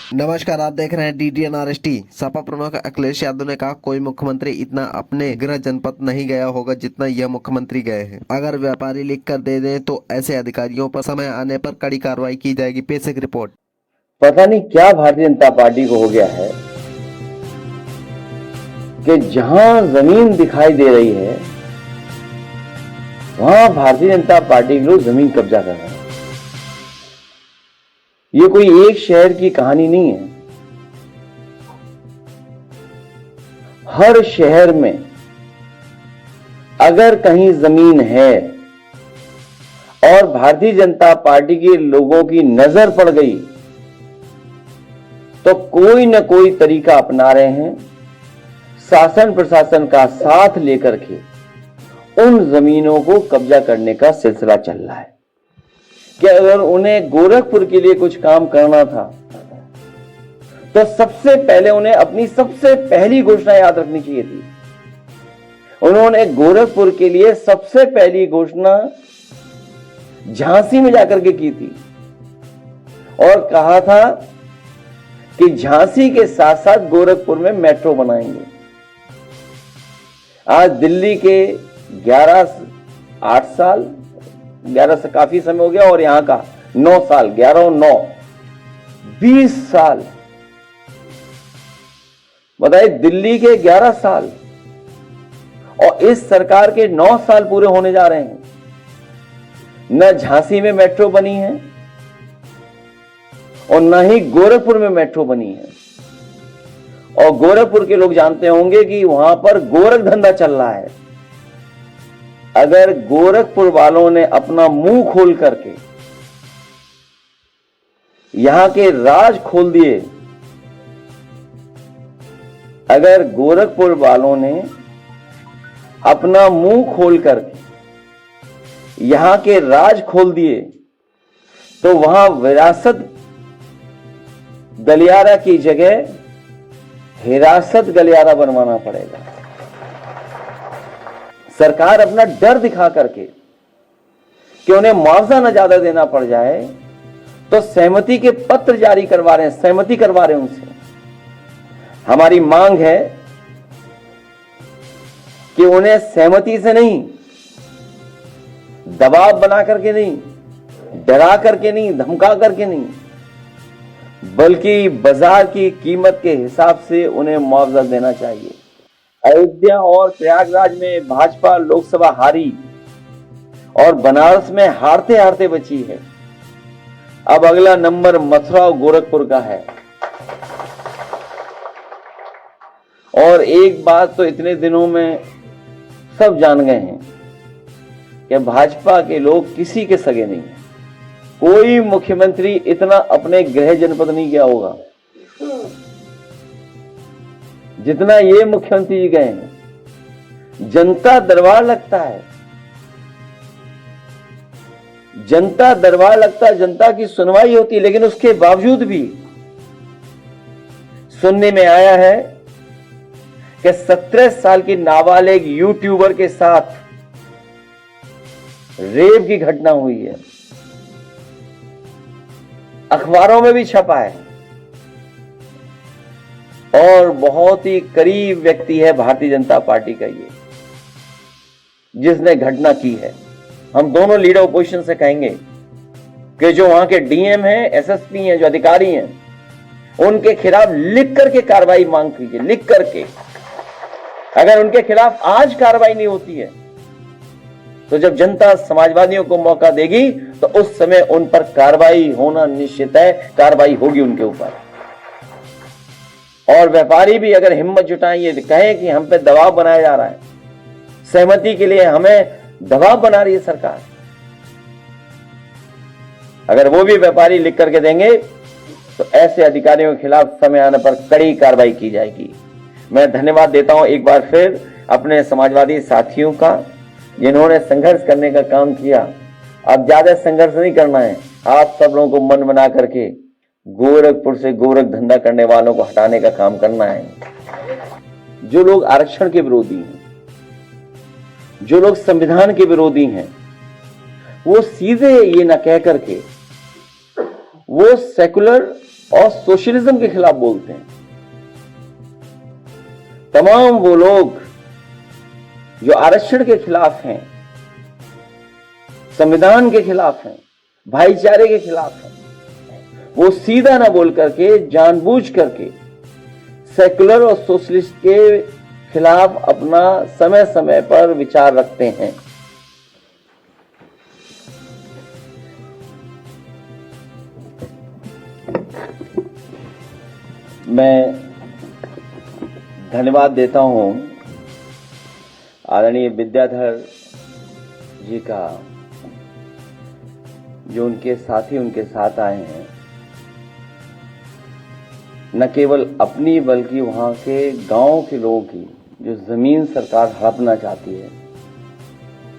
नमस्कार, आप देख रहे हैं DTNRST। सपा प्रमुख अखिलेश यादव ने कहा, कोई मुख्यमंत्री इतना अपने गृह जनपद नहीं गया होगा जितना यह मुख्यमंत्री गए हैं। अगर व्यापारी लिख कर दे दें तो ऐसे अधिकारियों पर समय आने पर कड़ी कार्रवाई की जाएगी। पेश एक रिपोर्ट। पता नहीं क्या भारतीय जनता पार्टी को हो गया है कि जहां जमीन दिखाई दे रही है वहां भारतीय जनता पार्टी के लोग जमीन कब्जा कर रहे हैं। ये कोई एक शहर की कहानी नहीं है। हर शहर में अगर कहीं जमीन है और भारतीय जनता पार्टी के लोगों की नजर पड़ गई तो कोई न कोई तरीका अपना रहे हैं शासन प्रशासन का साथ लेकर के उन जमीनों को कब्जा करने का सिलसिला चल रहा है। कि अगर उन्हें गोरखपुर के लिए कुछ काम करना था तो सबसे पहले उन्हें अपनी सबसे पहली घोषणा याद रखनी चाहिए थी। उन्होंने गोरखपुर के लिए सबसे पहली घोषणा झांसी में जाकर के की थी और कहा था कि झांसी के साथ साथ गोरखपुर में मेट्रो बनाएंगे। आज दिल्ली के 8 साल 11 से काफी समय हो गया और यहां का 9 साल, 11 और 9, 20 साल। बताइए, दिल्ली के 11 साल और इस सरकार के 9 साल पूरे होने जा रहे हैं। न झांसी में मेट्रो बनी है और न ही गोरखपुर में मेट्रो बनी है। और गोरखपुर के लोग जानते होंगे कि वहां पर गोरख धंधा चल रहा है। अगर गोरखपुर वालों ने अपना मुंह खोल करके यहां के राज खोल दिए, अगर गोरखपुर वालों ने अपना मुंह खोल करके यहां के राज खोल दिए तो वहां विरासत गलियारा की जगह हिरासत गलियारा बनवाना पड़ेगा। सरकार अपना डर दिखा करके कि उन्हें मुआवजा न ज्यादा देना पड़ जाए तो सहमति के पत्र जारी करवा रहे हैं, सहमति करवा रहे हैं उनसे। हमारी मांग है कि उन्हें सहमति से नहीं, दबाव बना करके नहीं, डरा करके नहीं, धमका करके नहीं, बल्कि बाजार की कीमत के हिसाब से उन्हें मुआवजा देना चाहिए। अयोध्या और प्रयागराज में भाजपा लोकसभा हारी और बनारस में हारते हारते बची है। अब अगला नंबर मथुरा और गोरखपुर का है। और एक बात तो इतने दिनों में सब जान गए हैं कि भाजपा के लोग किसी के सगे नहीं है। कोई मुख्यमंत्री इतना अपने गृह जनपद नहीं गया होगा जितना ये मुख्यमंत्री जी गए हैं। जनता दरबार लगता है, जनता दरबार लगता है, जनता की सुनवाई होती है, लेकिन उसके बावजूद भी सुनने में आया है कि 17 साल की नाबालिग यूट्यूबर के साथ रेप की घटना हुई है। अखबारों में भी छपा है और बहुत ही करीब व्यक्ति है भारतीय जनता पार्टी का ये, जिसने घटना की है। हम दोनों लीडर ओपोजिशन से कहेंगे कि जो वहां के डीएम हैं, एसएसपी हैं, जो अधिकारी हैं, उनके खिलाफ लिख करके कार्रवाई मांग कीजिए, लिख करके। अगर उनके खिलाफ आज कार्रवाई नहीं होती है तो जब जनता समाजवादियों को मौका देगी तो उस समय उन पर कार्रवाई होना निश्चित है, कार्रवाई होगी उनके ऊपर। और व्यापारी भी अगर हिम्मत जुटाएं, ये कहें कि हम पे दबाव बनाया जा रहा है, सहमति के लिए हमें दबाव बना रही है सरकार, अगर वो भी व्यापारी लिख करके देंगे तो ऐसे अधिकारियों के खिलाफ समय आने पर कड़ी कार्रवाई की जाएगी। मैं धन्यवाद देता हूं एक बार फिर अपने समाजवादी साथियों का, जिन्होंने संघर्ष करने का काम किया। अब ज्यादा संघर्ष नहीं करना है, आप सब लोगों को मन बना करके गोरखपुर से गोरख धंधा करने वालों को हटाने का काम करना है। जो लोग आरक्षण के विरोधी हैं, जो लोग संविधान के विरोधी हैं, वो सीधे ये ना कह करके वो सेकुलर और सोशलिज्म के खिलाफ बोलते हैं। तमाम वो लोग जो आरक्षण के खिलाफ हैं, संविधान के खिलाफ हैं, भाईचारे के खिलाफ हैं, वो सीधा ना बोल करके जानबूझ करके सेकुलर और सोशलिस्ट के खिलाफ अपना समय समय पर विचार रखते हैं। मैं धन्यवाद देता हूं आदरणीय विद्याधर जी का, जो उनके साथी उनके साथ आए हैं, न केवल अपनी बल्कि वहां के गांव के लोगों की जो जमीन सरकार हड़पना चाहती है,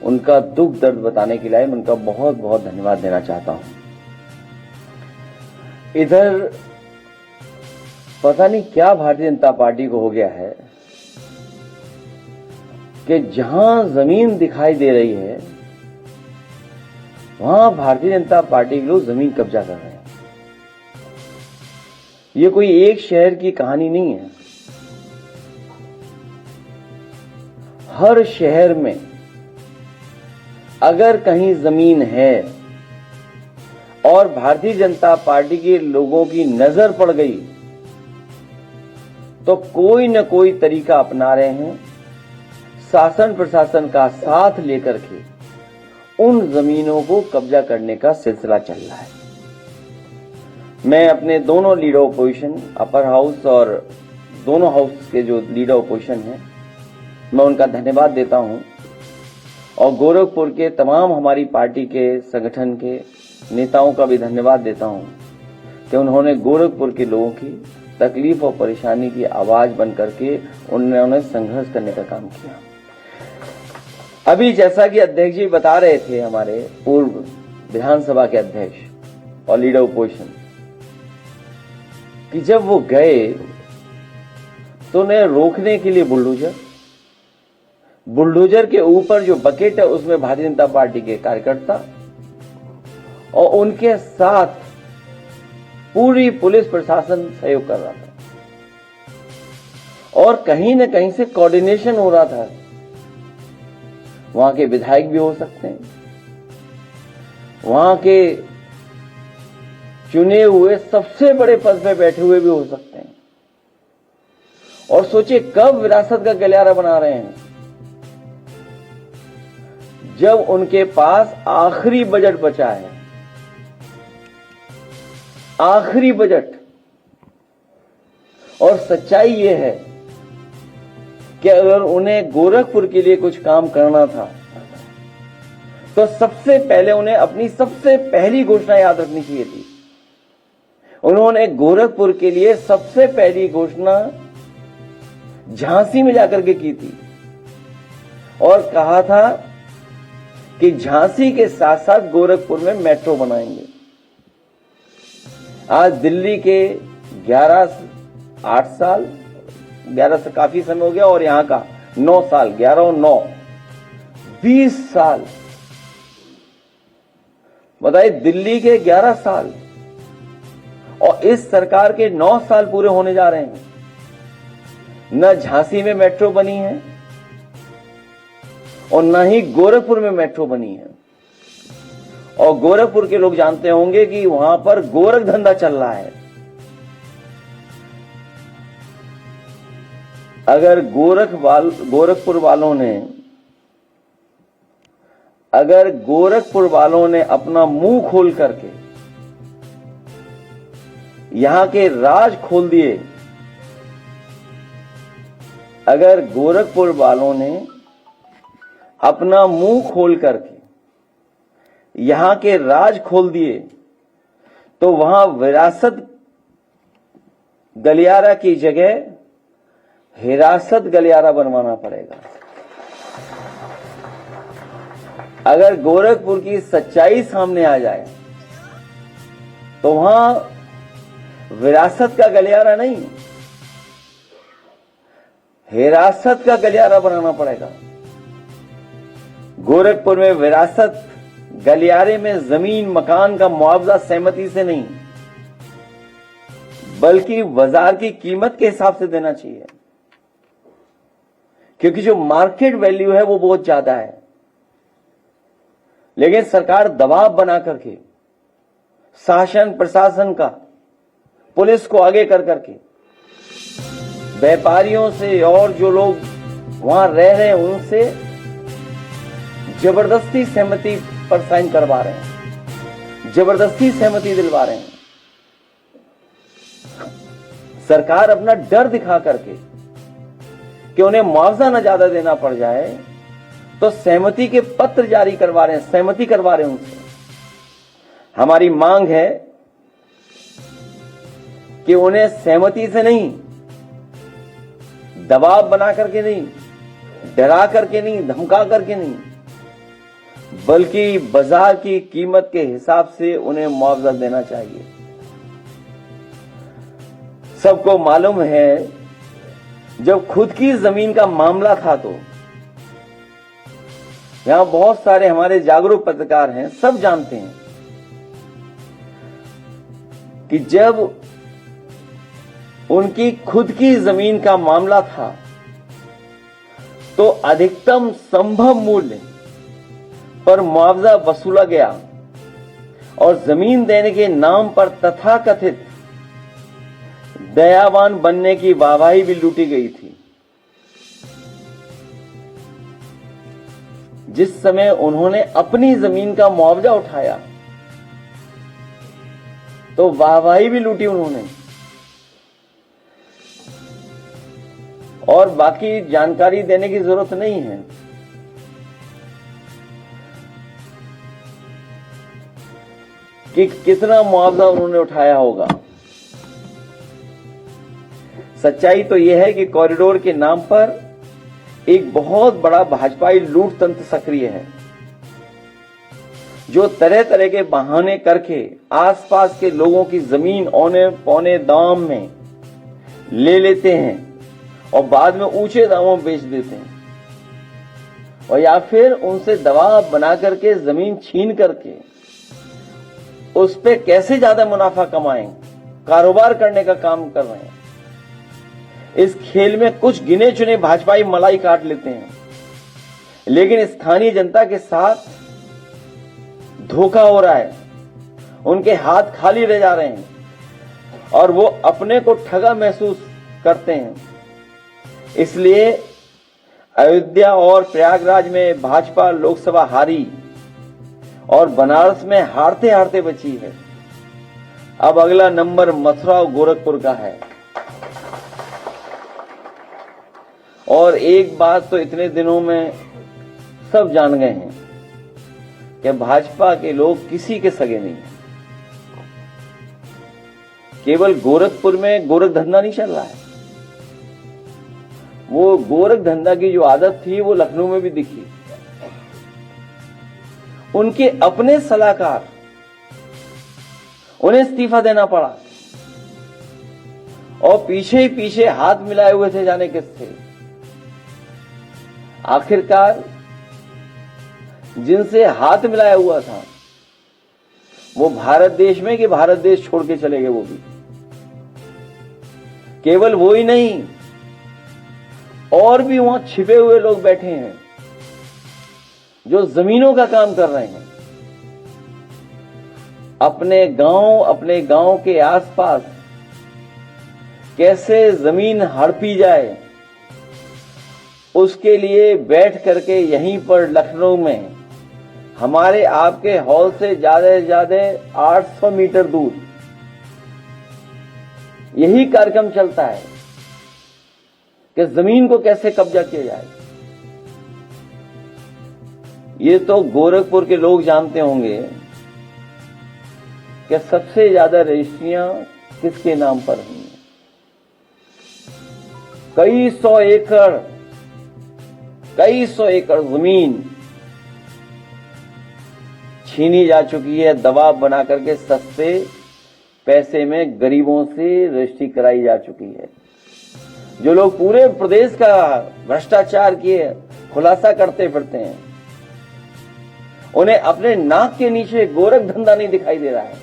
उनका दुख दर्द बताने के लिए मैं उनका बहुत बहुत धन्यवाद देना चाहता हूं। इधर पता नहीं क्या भारतीय जनता पार्टी को हो गया है कि जहां जमीन दिखाई दे रही है वहां भारतीय जनता पार्टी के लोग जमीन कब्जा कर रहे हैं। ये कोई एक शहर की कहानी नहीं है। हर शहर में अगर कहीं जमीन है और भारतीय जनता पार्टी के लोगों की नजर पड़ गई तो कोई न कोई तरीका अपना रहे हैं, शासन प्रशासन का साथ लेकर के उन जमीनों को कब्जा करने का सिलसिला चल रहा है। मैं अपने दोनों लीडर ऑपोजिशन, अपर हाउस और दोनों हाउस के जो लीडर ऑपोजिशन हैं, मैं उनका धन्यवाद देता हूं और गोरखपुर के तमाम हमारी पार्टी के संगठन के नेताओं का भी धन्यवाद देता हूं कि उन्होंने गोरखपुर के लोगों की तकलीफ और परेशानी की आवाज बन करके उन्होंने संघर्ष करने का काम किया। अभी जैसा कि अध्यक्ष जी बता रहे थे, हमारे पूर्व विधानसभा के अध्यक्ष और लीडर ऑपोजिशन, कि जब वो गए तो उन्हें रोकने के लिए बुलडोजर के ऊपर जो बकेट है उसमें भारतीय जनता पार्टी के कार्यकर्ता और उनके साथ पूरी पुलिस प्रशासन सहयोग कर रहा था और कहीं न कहीं से कोऑर्डिनेशन हो रहा था। वहां के विधायक भी हो सकते हैं, वहां के चुने हुए सबसे बड़े पद पे बैठे हुए भी हो सकते हैं। और सोचिए कब विरासत का गलियारा बना रहे हैं, जब उनके पास आखिरी बजट बचा है, आखिरी बजट। और सच्चाई यह है कि अगर उन्हें गोरखपुर के लिए कुछ काम करना था तो सबसे पहले उन्हें अपनी सबसे पहली घोषणा याद रखनी चाहिए थी। उन्होंने गोरखपुर के लिए सबसे पहली घोषणा झांसी में जाकर के की थी और कहा था कि झांसी के साथ साथ गोरखपुर में मेट्रो बनाएंगे। आज दिल्ली के 8 साल, 11 से काफी समय हो गया, और यहां का 9 साल, 11 और 9, 20 साल। बताइए, दिल्ली के 11 साल और इस सरकार के 9 साल पूरे होने जा रहे हैं। न झांसी में मेट्रो बनी है और न ही गोरखपुर में मेट्रो बनी है। और गोरखपुर के लोग जानते होंगे कि वहां पर गोरख धंधा चल रहा है। अगर गोरखपुर वालों ने अपना मुंह खोल करके यहां के राज खोल दिए, अगर गोरखपुर वालों ने अपना मुंह खोल करके यहां के राज खोल दिए तो वहां विरासत गलियारा की जगह हिरासत गलियारा बनवाना पड़ेगा। अगर गोरखपुर की सच्चाई सामने आ जाए तो वहां विरासत का गलियारा नहीं, हिरासत का गलियारा बनाना पड़ेगा। गोरखपुर में विरासत गलियारे में जमीन मकान का मुआवजा सहमति से नहीं, बल्कि बाजार की कीमत के हिसाब से देना चाहिए, क्योंकि जो मार्केट वैल्यू है वो बहुत ज्यादा है। लेकिन सरकार दबाव बना करके शासन प्रशासन का, पुलिस को आगे कर करके व्यापारियों से और जो लोग वहां रह रहे हैं उनसे जबरदस्ती सहमति पर साइन करवा रहे हैं, जबरदस्ती सहमति दिलवा रहे हैं। सरकार अपना डर दिखा करके कि उन्हें मुआवजा न ज्यादा देना पड़ जाए तो सहमति के पत्र जारी करवा रहे हैं, सहमति करवा रहे हैं उनसे। हमारी मांग है कि उन्हें सहमति से नहीं, दबाव बना करके नहीं, डरा करके नहीं, धमका करके नहीं, बल्कि बाजार की कीमत के हिसाब से उन्हें मुआवजा देना चाहिए। सबको मालूम है जब खुद की जमीन का मामला था तो यहां बहुत सारे हमारे जागरूक पत्रकार हैं, सब जानते हैं कि जब उनकी खुद की जमीन का मामला था तो अधिकतम संभव मूल्य पर मुआवजा वसूला गया और जमीन देने के नाम पर तथाकथित दयावान बनने की वाहवाही भी लूटी गई थी। जिस समय उन्होंने अपनी जमीन का मुआवजा उठाया तो वाहवाही भी लूटी उन्होंने, और बाकी जानकारी देने की जरूरत नहीं है। कि कितना मुआवजा उन्होंने उठाया होगा। सच्चाई तो यह है कि कॉरिडोर के नाम पर एक बहुत बड़ा भाजपाई लूट तंत्र सक्रिय है, जो तरह तरह के बहाने करके आसपास के लोगों की जमीन औने पौने दाम में ले लेते हैं और बाद में ऊंचे दामों में बेच देते हैं, और या फिर उनसे दबाव बना करके जमीन छीन करके उस पे कैसे ज्यादा मुनाफा कमाएं, कारोबार करने का काम कर रहे हैं। इस खेल में कुछ गिने चुने भाजपाई मलाई काट लेते हैं, लेकिन स्थानीय जनता के साथ धोखा हो रहा है, उनके हाथ खाली रह जा रहे हैं और वो अपने को ठगा महसूस करते हैं। इसलिए अयोध्या और प्रयागराज में भाजपा लोकसभा हारी और बनारस में हारते हारते बची है। अब अगला नंबर मथुरा और गोरखपुर का है। और एक बात तो इतने दिनों में सब जान गए हैं कि भाजपा के लोग किसी के सगे नहीं है। केवल गोरखपुर में गोरख धंधा नहीं चल रहा है, वो गोरख धंधा की जो आदत थी वो लखनऊ में भी दिखी। उनके अपने सलाहकार, उन्हें इस्तीफा देना पड़ा और पीछे ही पीछे हाथ मिलाए हुए थे जाने किससे। आखिरकार जिनसे हाथ मिलाया हुआ था वो भारत देश में कि भारत देश छोड़ के चले गए। वो भी केवल वो ही नहीं, और भी वहां छिपे हुए लोग बैठे हैं जो जमीनों का काम कर रहे हैं। अपने गांव के आसपास कैसे जमीन हड़पी जाए उसके लिए बैठ करके यहीं पर लखनऊ में हमारे आपके हॉल से ज्यादा 800 मीटर दूर यही कार्यक्रम चलता है कि जमीन को कैसे कब्जा किया जाए। ये तो गोरखपुर के लोग जानते होंगे कि सबसे ज्यादा रजिस्ट्रियां किसके नाम पर हुई हैं। कई सौ एकड़ जमीन छीनी जा चुकी है, दबाव बना करके सस्ते पैसे में गरीबों से रजिस्ट्री कराई जा चुकी है। जो लोग पूरे प्रदेश का भ्रष्टाचार किए खुलासा करते फिरते हैं, उन्हें अपने नाक के नीचे गोरख धंधा नहीं दिखाई दे रहा है।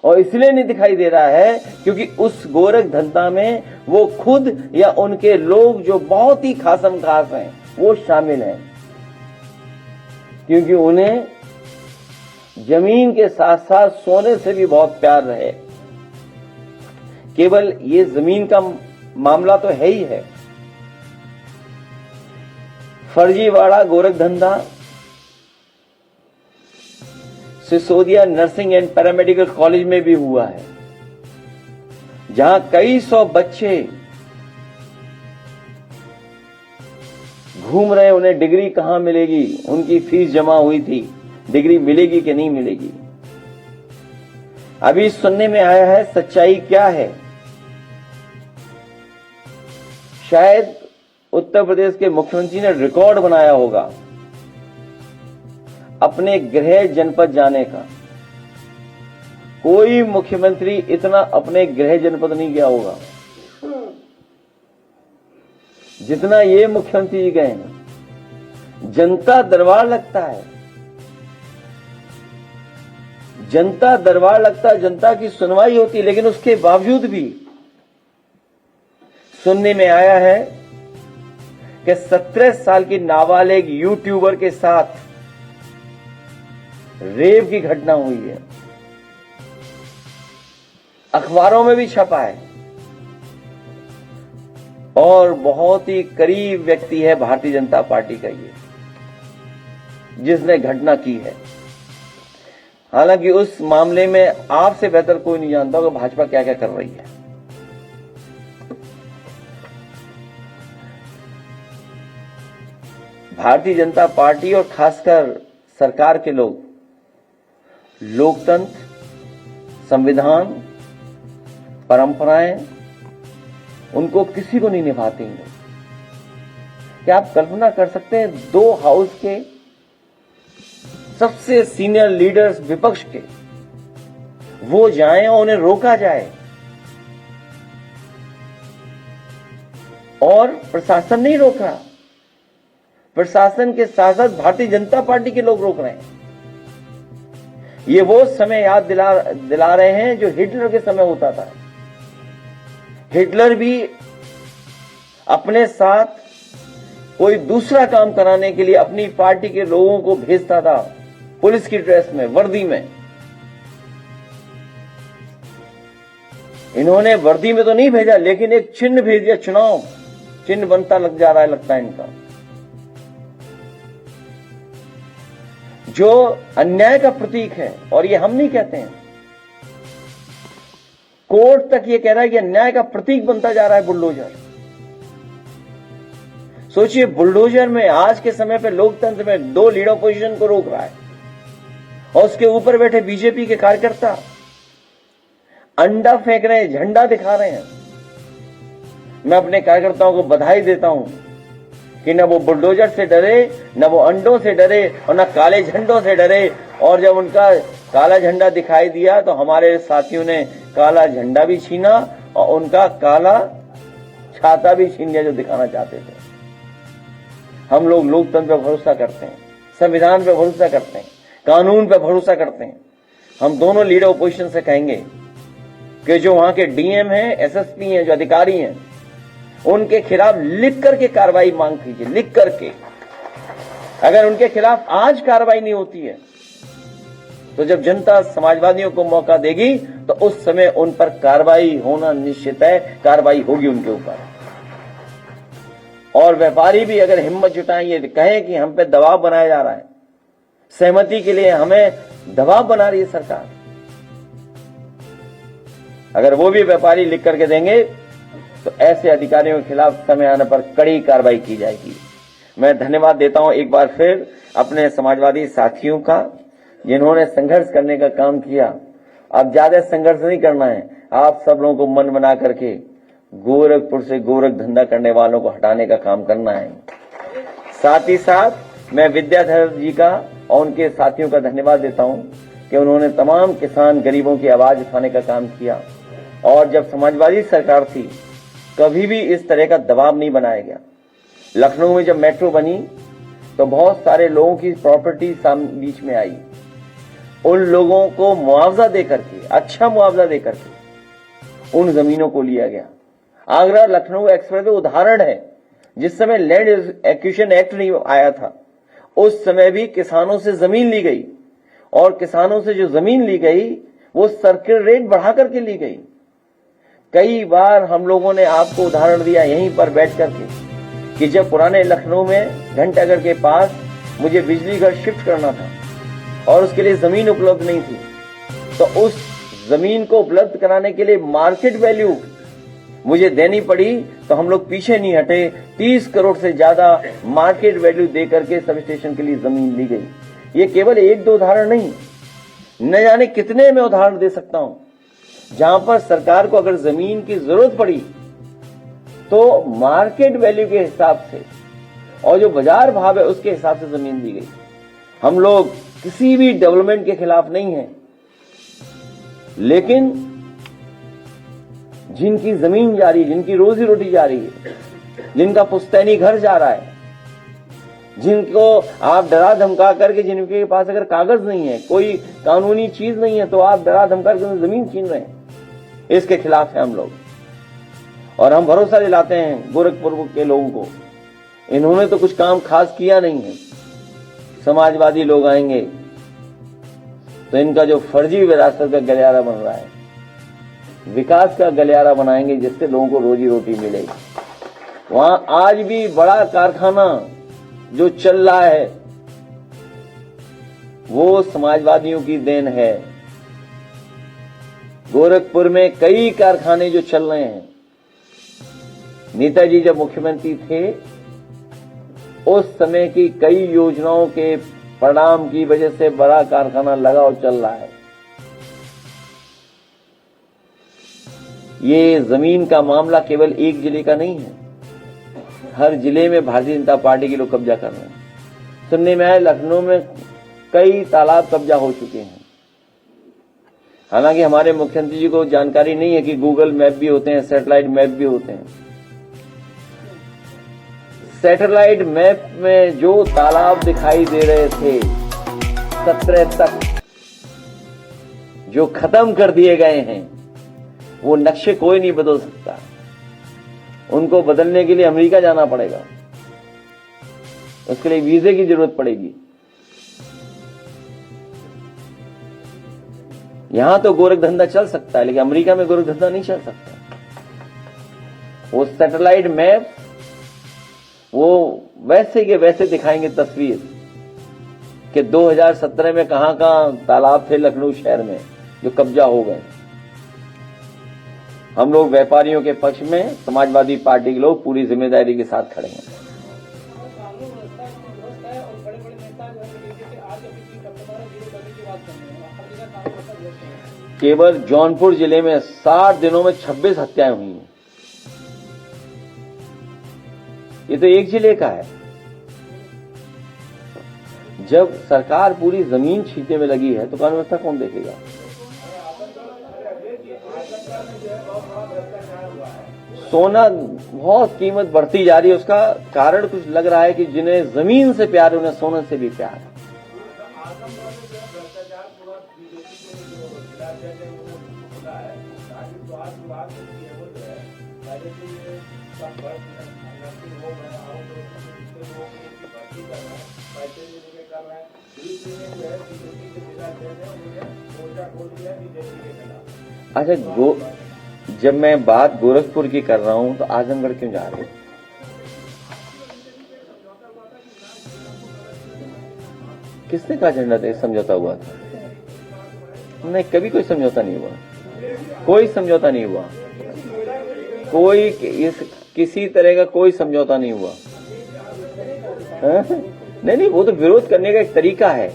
और इसलिए नहीं दिखाई दे रहा है क्योंकि उस गोरख धंधा में वो खुद या उनके लोग जो बहुत ही खासम खास हैं वो शामिल हैं, क्योंकि उन्हें जमीन के साथ साथ सोने से भी बहुत प्यार रहे। केवल ये जमीन का मामला तो है ही है, फर्जीवाड़ा गोरख धंधा Sisodia nursing and paramedical college में भी हुआ है, जहां कई सौ बच्चे घूम रहे, उन्हें डिग्री कहां मिलेगी, उनकी फीस जमा हुई थी, डिग्री मिलेगी कि नहीं मिलेगी। अभी सुनने में आया है सच्चाई क्या है। शायद उत्तर प्रदेश के मुख्यमंत्री ने रिकॉर्ड बनाया होगा अपने गृह जनपद जाने का। कोई मुख्यमंत्री इतना अपने गृह जनपद नहीं गया होगा जितना ये मुख्यमंत्री जी गए हैं। जनता दरबार लगता है, जनता दरबार लगता है, जनता की सुनवाई होती है, लेकिन उसके बावजूद भी सुनने में आया है कि 17 साल की नाबालिग यूट्यूबर के साथ रेप की घटना हुई है। अखबारों में भी छपा है और बहुत ही करीब व्यक्ति है भारतीय जनता पार्टी का ये, जिसने घटना की है। हालांकि उस मामले में आपसे बेहतर कोई नहीं जानता कि भाजपा क्या क्या कर रही है। भारतीय जनता पार्टी और खासकर सरकार के लोग लोकतंत्र, संविधान, परंपराएं उनको किसी को नहीं निभाते हैं। क्या आप कल्पना कर सकते हैं 2 हाउस के सबसे सीनियर लीडर्स विपक्ष के वो जाएं और उन्हें रोका जाए और प्रशासन नहीं रोका, प्रशासन के साथ साथ भारतीय जनता पार्टी के लोग रोक रहे हैं। ये वो समय याद दिला रहे हैं जो हिटलर के समय होता था। हिटलर भी अपने साथ कोई दूसरा काम कराने के लिए अपनी पार्टी के लोगों को भेजता था, पुलिस की ड्रेस में, वर्दी में। इन्होंने वर्दी में तो नहीं भेजा, लेकिन एक चिन्ह भेज दिया, चुनाव चिन्ह बनता लग जा रहा है लगता है इनका, जो अन्याय का प्रतीक है। और ये हम नहीं कहते हैं, कोर्ट तक ये कह रहा है कि अन्याय का प्रतीक बनता जा रहा है बुलडोजर। सोचिए, बुलडोजर में आज के समय पे लोकतंत्र में 2 लीडर पोजीशन को रोक रहा है और उसके ऊपर बैठे बीजेपी के कार्यकर्ता अंडा फेंक रहे हैं, झंडा दिखा रहे हैं। मैं अपने कार्यकर्ताओं को बधाई देता हूं कि न वो बुलडोजर से डरे, न वो अंडों से डरे और न काले झंडों से डरे। और जब उनका काला झंडा दिखाई दिया तो हमारे साथियों ने काला झंडा भी छीना और उनका काला छाता भी छीन लिया जो दिखाना चाहते थे। हम लोग लोकतंत्र पर भरोसा करते हैं, संविधान पर भरोसा करते हैं, कानून पर भरोसा करते हैं। हम दोनों लीडर ओपोजिशन से कहेंगे कि जो वहां के डीएम हैं, एसएसपी हैं, जो अधिकारी हैं, उनके खिलाफ लिख करके कार्रवाई मांग कीजिए, लिख करके। अगर उनके खिलाफ आज कार्रवाई नहीं होती है तो जब जनता समाजवादियों को मौका देगी तो उस समय उन पर कार्रवाई होना निश्चित है, कार्रवाई होगी उनके ऊपर। और व्यापारी भी अगर हिम्मत जुटाएं, ये कहें कि हम पे दबाव बनाया जा रहा है, सहमति के लिए हमें दबाव बना रही है सरकार, अगर वो भी व्यापारी लिख करके देंगे तो ऐसे अधिकारियों के खिलाफ समय आने पर कड़ी कार्रवाई की जाएगी। मैं धन्यवाद देता हूं एक बार फिर अपने समाजवादी साथियों का, जिन्होंने संघर्ष करने का काम किया। अब ज्यादा संघर्ष नहीं करना है, आप सब लोगों को मन बना करके गोरखपुर से गोरख धंधा करने वालों को हटाने का काम करना है। साथ ही साथ मैं विद्याधर जी का और उनके साथियों का धन्यवाद देता हूं कि उन्होंने तमाम किसान गरीबों की आवाज उठाने का काम किया। और जब समाजवादी सरकार थी कभी भी इस तरह का दबाव नहीं बनाया गया। लखनऊ में जब मेट्रो बनी तो बहुत सारे लोगों की प्रॉपर्टी बीच में आई उन लोगों को मुआवजा देकर के, अच्छा मुआवजा देकर के उन जमीनों को लिया गया। आगरा लखनऊ एक्सप्रेस उदाहरण है, जिस समय लैंड एक्विजिशन एक्ट नहीं आया था उस समय भी किसानों से जमीन ली गई, और किसानों से जो जमीन ली गई वो सर्किल रेट बढ़ा करके ली गई। कई बार हम लोगों ने आपको उदाहरण दिया यहीं पर बैठ करके कि जब पुराने लखनऊ में घंटाघर के पास मुझे बिजली घर शिफ्ट करना था और उसके लिए जमीन उपलब्ध नहीं थी, तो उस जमीन को उपलब्ध कराने के लिए मार्केट वैल्यू मुझे देनी पड़ी, तो हम लोग पीछे नहीं हटे। 30 करोड़ से ज्यादा मार्केट वैल्यू देकर के सब स्टेशन के लिए जमीन ली गई। ये केवल एक दो उदाहरण नहीं, न जाने कितने मैं उदाहरण दे सकता हूं, जहां पर सरकार को अगर जमीन की जरूरत पड़ी तो मार्केट वैल्यू के हिसाब से और जो बाजार भाव है उसके हिसाब से जमीन दी गई। हम लोग किसी भी डेवलपमेंट के खिलाफ नहीं हैं, लेकिन जिनकी जमीन जा रही है, जिनकी रोजी रोटी जा रही है, जिनका पुश्तैनी घर जा रहा है, जिनको आप डरा धमका करके, जिनके पास अगर कागज नहीं है, कोई कानूनी चीज नहीं है, तो आप डरा धमका करके जमीन छीन रहे हैं, इसके खिलाफ है हम लोग। और हम भरोसा दिलाते हैं गोरखपुर के लोगों को, इन्होंने तो कुछ काम खास किया नहीं है। समाजवादी लोग आएंगे तो इनका जो फर्जी विरासत का गलियारा बन रहा है, विकास का गलियारा बनाएंगे, जिससे लोगों को रोजी रोटी मिलेगी। वहां आज भी बड़ा कारखाना जो चल रहा है वो समाजवादियों की देन है। गोरखपुर में कई कारखाने जो चल रहे हैं, नेताजी जब मुख्यमंत्री थे उस समय की कई योजनाओं के परिणाम की वजह से बड़ा कारखाना लगा और चल रहा है। ये जमीन का मामला केवल एक जिले का नहीं है, हर जिले में भारतीय जनता पार्टी के लोग कब्जा कर रहे हैं। सुनने में आया लखनऊ में कई तालाब कब्जा हो चुके हैं। हालांकि हमारे मुख्यमंत्री जी को जानकारी नहीं है कि गूगल मैप भी होते हैं, सैटेलाइट मैप भी होते हैं। सैटेलाइट मैप में जो तालाब दिखाई दे रहे थे 17 तक, जो खत्म कर दिए गए हैं, वो नक्शे कोई नहीं बदल सकता। उनको बदलने के लिए अमेरिका जाना पड़ेगा, उसके लिए वीजे की जरूरत पड़ेगी। यहां तो गोरख धंधा चल सकता है, लेकिन अमेरिका में गोरख धंधा नहीं चल सकता। वो सैटेलाइट मैप वो वैसे के वैसे दिखाएंगे तस्वीर कि 2017 में कहां तालाब थे लखनऊ शहर में जो कब्जा हो गए। हम लोग व्यापारियों के पक्ष में, समाजवादी पार्टी के लोग पूरी जिम्मेदारी के साथ खड़े हैं। केवल जौनपुर जिले में 60 दिनों में 26 हत्याएं हुई हैं। ये तो एक जिले का है। जब सरकार पूरी जमीन छीनने में लगी है तो कानून व्यवस्था कौन देखेगा? सोना बहुत कीमत बढ़ती जा रही है, उसका कारण कुछ लग रहा है कि जिन्हें जमीन से प्यार है उन्हें सोने से भी प्यार है। अच्छा, जब मैं बात गोरखपुर की कर रहा हूं तो आजमगढ़ क्यों जा रहे? किसने कहा झंडा समझौता हुआ था? नहीं, कभी कोई समझौता नहीं हुआ, कोई समझौता नहीं हुआ, कोई किसी तरह का कोई समझौता नहीं हुआ। नहीं, वो तो विरोध करने का एक तरीका है।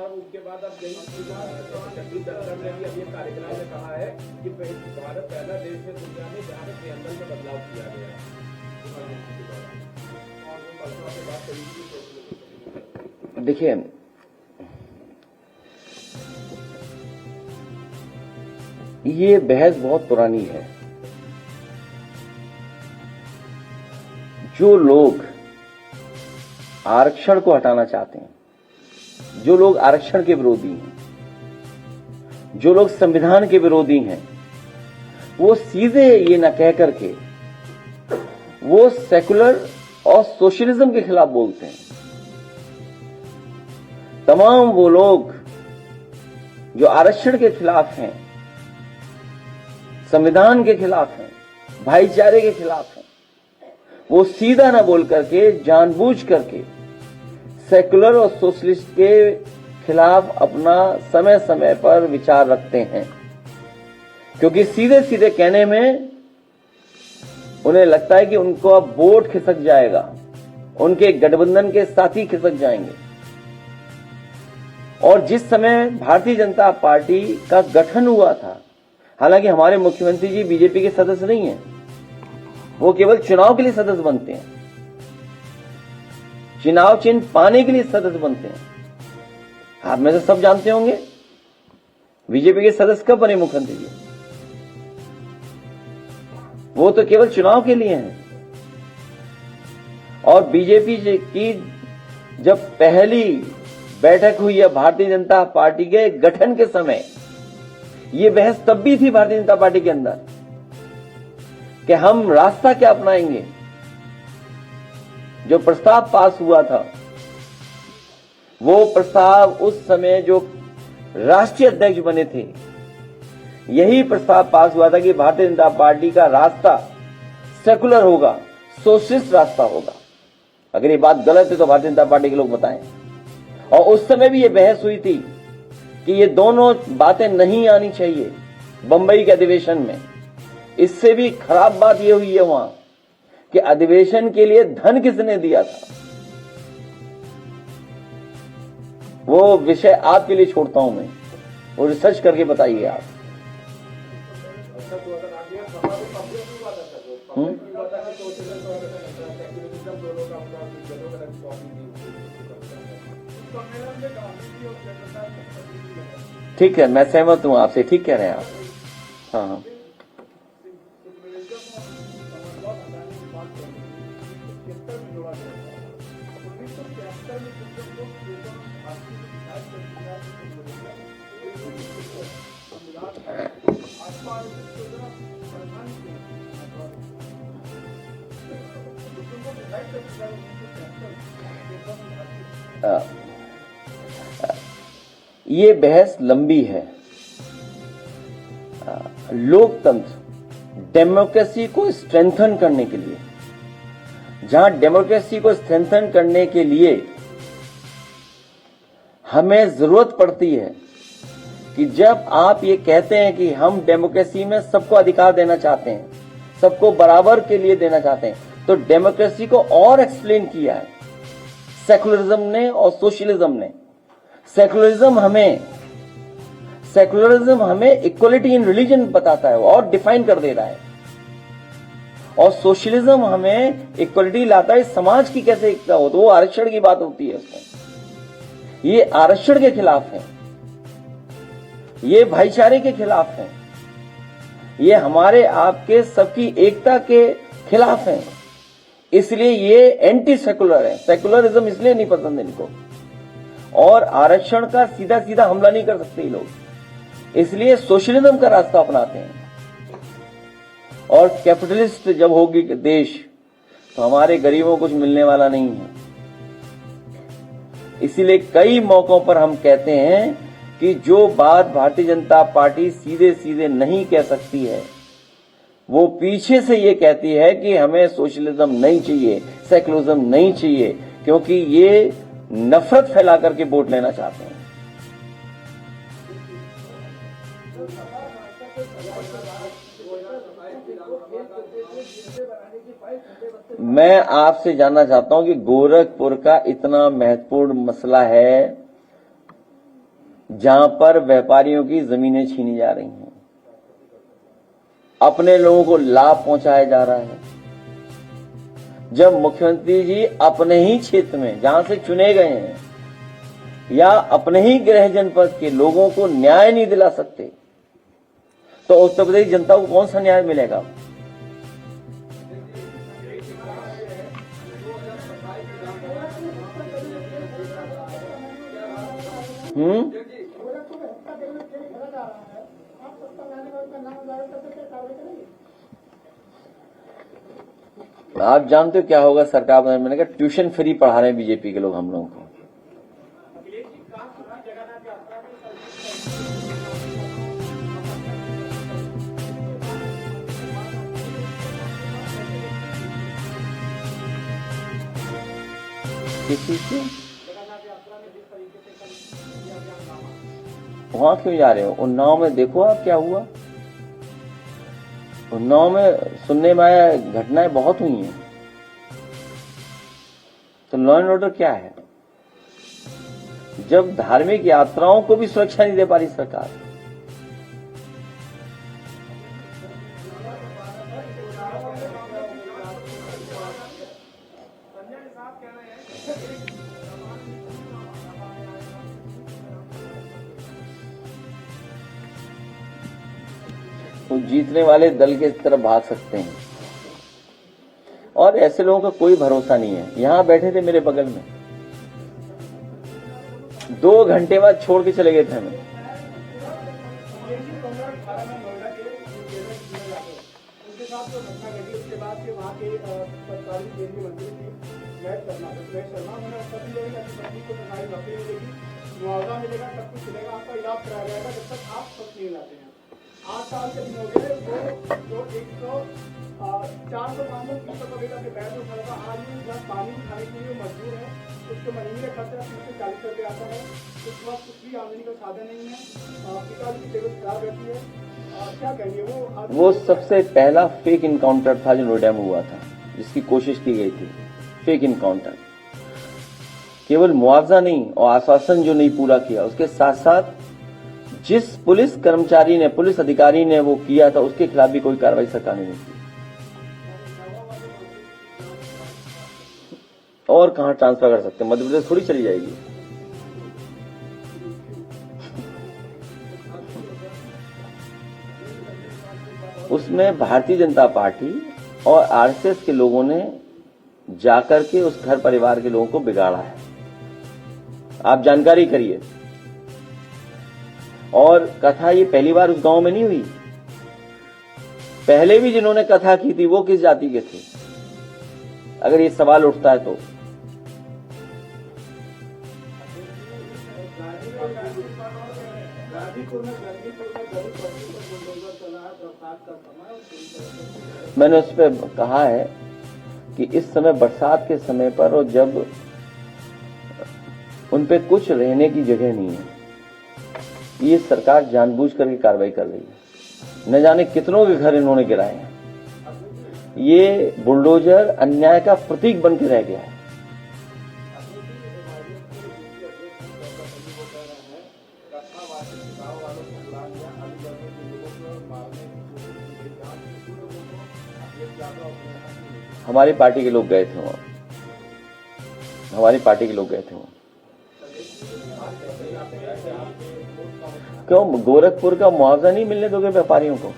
उसके बाद अब जगदीप धनखड़ ने भी अपने कार्यक्रम में कहा है कि भारत पहला देश है दुनिया में जहां पे प्रियंबल में बदलाव किया गया। देखिए, ये बहस बहुत पुरानी है। जो लोग आरक्षण को हटाना चाहते हैं, जो लोग आरक्षण के विरोधी हैं, जो लोग संविधान के विरोधी हैं, वो सीधे ये न कह करके वो सेकुलर और सोशलिज्म के खिलाफ बोलते हैं। तमाम वो लोग जो आरक्षण के खिलाफ हैं, संविधान के खिलाफ हैं, भाईचारे के खिलाफ हैं, वो सीधा ना बोल करके जानबूझ करके सेकुलर और सोशलिस्ट के खिलाफ अपना समय समय पर विचार रखते हैं, क्योंकि सीधे सीधे कहने में उन्हें लगता है कि उनको अब वोट खिसक जाएगा, उनके गठबंधन के साथी खिसक जाएंगे। और जिस समय भारतीय जनता पार्टी का गठन हुआ था, हालांकि हमारे मुख्यमंत्री जी बीजेपी के सदस्य नहीं हैं, वो केवल चुनाव के लिए सदस्य बनते हैं, चुनाव चिन्ह पाने के लिए सदस्य बनते हैं। आप में से सब जानते होंगे बीजेपी के सदस्य कब बने मुख्यमंत्री जी? वो तो केवल चुनाव के लिए हैं। और बीजेपी की जब पहली बैठक हुई है भारतीय जनता पार्टी के गठन के समय, ये बहस तब भी थी भारतीय जनता पार्टी के अंदर कि हम रास्ता क्या अपनाएंगे। जो प्रस्ताव पास हुआ था, वो प्रस्ताव उस समय जो राष्ट्रीय अध्यक्ष बने थे, यही प्रस्ताव पास हुआ था कि भारतीय जनता पार्टी का रास्ता सेकुलर होगा, सोशलिस्ट रास्ता होगा। अगर ये बात गलत है तो भारतीय जनता पार्टी के लोग बताएं। और उस समय भी ये बहस हुई थी कि ये दोनों बातें नहीं आनी चाहिए बंबई के अधिवेशन में। इससे भी खराब बात ये हुई है वहां कि अधिवेशन के लिए धन किसने दिया था, वो विषय आपके लिए छोड़ता हूं मैं, वो रिसर्च करके बताइए आप। ठीक है, मैं सहमत हूं आपसे, ठीक कह रहे हैं आप। हाँ, ये बहस लंबी है। लोकतंत्र डेमोक्रेसी को स्ट्रेंथन करने के लिए, जहां डेमोक्रेसी को स्ट्रेंथन करने के लिए हमें जरूरत पड़ती है कि जब आप ये कहते हैं कि हम डेमोक्रेसी में सबको अधिकार देना चाहते हैं, सबको बराबर के लिए देना चाहते हैं, तो डेमोक्रेसी को और एक्सप्लेन किया है सेकुलरिज्म ने और सोशलिज्म ने। सेकुलरिज्म हमें इक्वलिटी इन रिलीजन बताता है और डिफाइन कर दे रहा है, और सोशलिज्म हमें इक्वलिटी लाता है समाज की कैसे एकता हो, तो वो आरक्षण की बात होती है उसमें। ये आरक्षण के खिलाफ है, ये भाईचारे के खिलाफ है, ये हमारे आपके सबकी एकता के खिलाफ है। इसलिए ये एंटी सेकुलर है। सेकुलरिज्म इसलिए नहीं पसंद इनको, और आरक्षण का सीधा सीधा हमला नहीं कर सकते ये लोग, इसलिए सोशलिज्म का रास्ता अपनाते हैं। और कैपिटलिस्ट जब होगी देश, तो हमारे गरीबों को कुछ मिलने वाला नहीं है। इसीलिए कई मौकों पर हम कहते हैं कि जो बात भारतीय जनता पार्टी सीधे सीधे नहीं कह सकती है, वो पीछे से ये कहती है कि हमें सोशलिज्म नहीं चाहिए, सेकुलरिज्म नहीं चाहिए, क्योंकि ये नफरत फैला करके वोट लेना चाहते हैं। मैं आपसे जानना चाहता हूं कि गोरखपुर का इतना महत्वपूर्ण मसला है जहां पर व्यापारियों की जमीनें छीनी जा रही हैं, अपने लोगों को लाभ पहुंचाया जा रहा है, जब मुख्यमंत्री जी अपने ही क्षेत्र में जहां से चुने गए हैं या अपने ही गृह जनपद के लोगों को न्याय नहीं दिला सकते, तो उत्तर प्रदेश जनता को कौन सा न्याय मिलेगा? आप जानते हो क्या होगा सरकार में? मैंने कहा ट्यूशन फ्री पढ़ा रहे हैं बीजेपी के लोग हम लोगों को। किस चीज से? वहां क्यों जा रहे हो? उन्नाव में देखो आप क्या हुआ। उन्नाव में सुनने में आया घटनाएं बहुत हुई हैं। तो लॉ एंड ऑर्डर क्या है? जब धार्मिक यात्राओं को भी सुरक्षा नहीं दे पा रही सरकार। तो जीतने वाले दल के तरफ भाग सकते हैं और ऐसे लोगों का कोई भरोसा नहीं है। यहां बैठे थे मेरे बगल में, 2 घंटे बाद छोड़ के चले गए थे हमें। मुआवजा मिलेगा, सब कुछ मिलेगा, आपका इलाज कराया जाएगा जब तक आप स्वस्थ नहीं लाते हैं। 8 साल के दिन हो गए, जो 400-500 का बेटा के बैठ उठा आदमी बस पानी खाने के लिए मजबूर है। उसके महीने का खर्चा 30 से 40 रुपये आता है। उस वक्त कुछ भी आमदनी का साधन नहीं है। पिताजी की तबीयत खराब रहती है। क्या कहेंगे? वो सबसे पहला फेक इनकाउंटर था जो नोएडा में हुआ था, जिसकी कोशिश की गई थी। फेक इनकाउंटर, केवल मुआवजा नहीं और आश्वासन जो नहीं पूरा किया, उसके साथ साथ जिस पुलिस कर्मचारी ने, पुलिस अधिकारी ने वो किया था, उसके खिलाफ भी कोई कार्रवाई सरकार ने नहीं की। और कहां ट्रांसफर कर सकते? मध्य प्रदेश थोड़ी चली जाएगी। उसमें भारतीय जनता पार्टी और आरएसएस के लोगों ने जाकर के उस घर परिवार के लोगों को बिगाड़ा है। आप जानकारी करिए। और कथा ये पहली बार उस गांव में नहीं हुई। पहले भी जिन्होंने कथा की थी वो किस जाति के थे? अगर ये सवाल उठता है तो मैंने उस पर कहा है कि इस समय बरसात के समय पर, और जब उन पे कुछ रहने की जगह नहीं है, ये सरकार जानबूझ करके कार्रवाई कर रही है। न जाने कितनों के घर इन्होंने गिराए हैं। ये बुलडोजर अन्याय का प्रतीक बन के रह गया है। हमारी पार्टी के लोग गए थे वहां, हमारी पार्टी के लोग गए थे वहां। क्यों गोरखपुर का मुआवजा नहीं मिलने दोगे व्यापारियों को?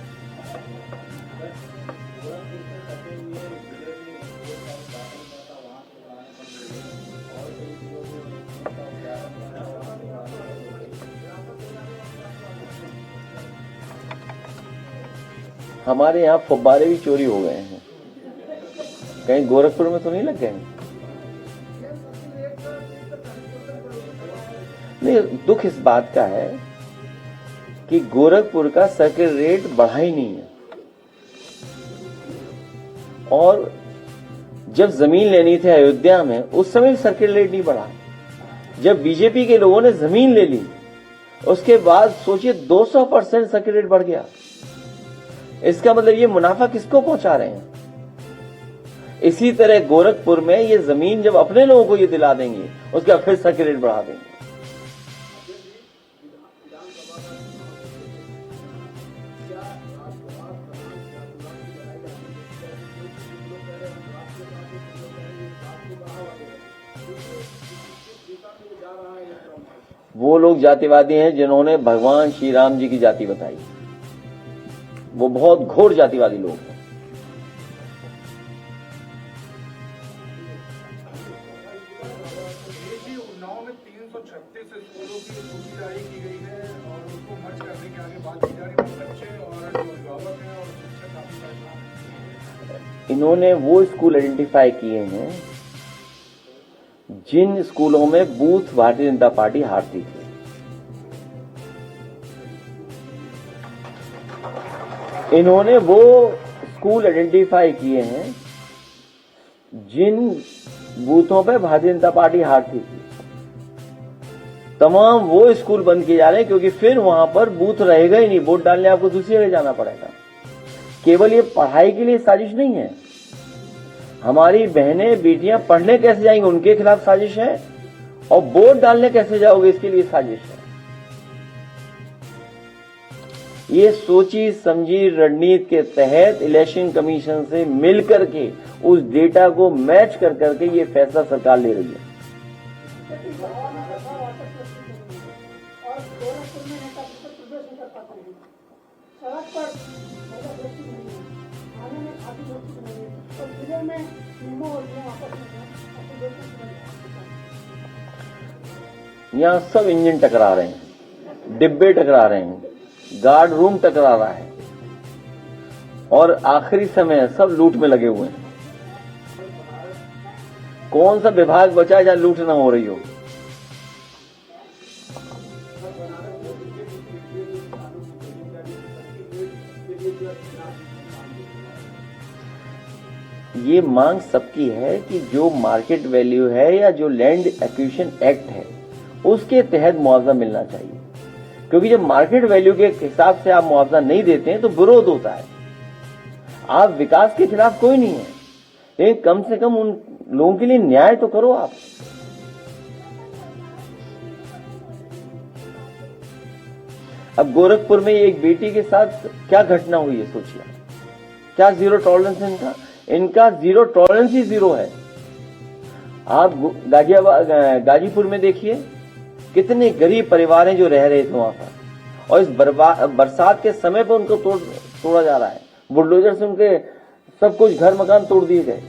हमारे यहाँ फुब्बारे भी चोरी हो गए हैं। कहीं गोरखपुर में तो नहीं लग गए? नहीं, दुख इस बात का है कि गोरखपुर का सर्किट रेट बढ़ा ही नहीं है। और जब जमीन लेनी थी अयोध्या में, उस समय सर्किट रेट नहीं बढ़ा। जब बीजेपी के लोगों ने जमीन ले ली, उसके बाद सोचिए 200% सर्किट रेट बढ़ गया। इसका मतलब ये मुनाफा किसको पहुंचा रहे हैं? इसी तरह गोरखपुर में ये जमीन जब अपने लोगों को ये दिला देंगे, उसका फिर सर्किट रेट बढ़ा देंगे। वो लोग जातिवादी हैं जिन्होंने भगवान श्री राम जी की जाति बताई। वो बहुत घोर जातिवादी लोग हैं। उन्नाव में 336 स्कूलों की सूची जारी की गई है और उसको मर्ज करने के आगे बात की जा रही है। बच्चे और जो अभिभावक हैं और शिक्षक काफी परेशान हैं। इन्होंने वो स्कूल आइडेंटिफाई किए हैं जिन स्कूलों में बूथ भारतीय जनता पार्टी हारती थी। इन्होंने वो स्कूल आइडेंटिफाई किए हैं जिन बूथों पे भारतीय जनता पार्टी हारती थी। तमाम वो स्कूल बंद किए जा रहे हैं क्योंकि फिर वहां पर बूथ रहेगा ही नहीं। वोट डालने आपको दूसरी जगह जाना पड़ेगा। केवल ये पढ़ाई के लिए साजिश नहीं है। हमारी बहनें बेटियां पढ़ने कैसे जाएंगी उनके खिलाफ साजिश है, और वोट डालने कैसे जाओगे इसके लिए साजिश है। ये सोची समझी रणनीति के तहत इलेक्शन कमीशन से मिलकर के उस डेटा को मैच कर करके ये फैसला सरकार ले रही है। और गोरखपुर में नेता प्रवेश नहीं कर पाते हैं। सड़क पर दोस्ती नहीं है, थाने में खाती दोस्ती नहीं है, और जिले में टीमों और टीम आपस में अपनी दोस्ती नहीं। यहां सब इंजन टकरा रहे हैं, डिब्बे टकरा रहे हैं, गार्ड रूम टकरा रहा है, और आखिरी समय सब लूट में लगे हुए हैं। कौन सा विभाग बचा है जहां लूट ना हो रही हो? ये मांग सबकी है कि जो मार्केट वैल्यू है या जो लैंड एक्विजिशन एक्ट है उसके तहत मुआवजा मिलना चाहिए, क्योंकि जब मार्केट वैल्यू के हिसाब से आप मुआवजा नहीं देते हैं तो विरोध होता है। आप विकास के खिलाफ कोई नहीं है, लेकिन कम से कम उन लोगों के लिए न्याय तो करो आप। अब गोरखपुर में एक बेटी के साथ क्या घटना हुई है सोचिए। क्या जीरो टॉलरेंस है इनका जीरो टॉलरेंस ही जीरो है। आप गाजीपुर में देखिए कितने गरीब परिवार हैं जो रह रहे थे वहां पर, और इस बरसात के समय पर उनको तोड़ा जा रहा है। बुलडोजर से उनके सब कुछ घर मकान तोड़ दिए गए।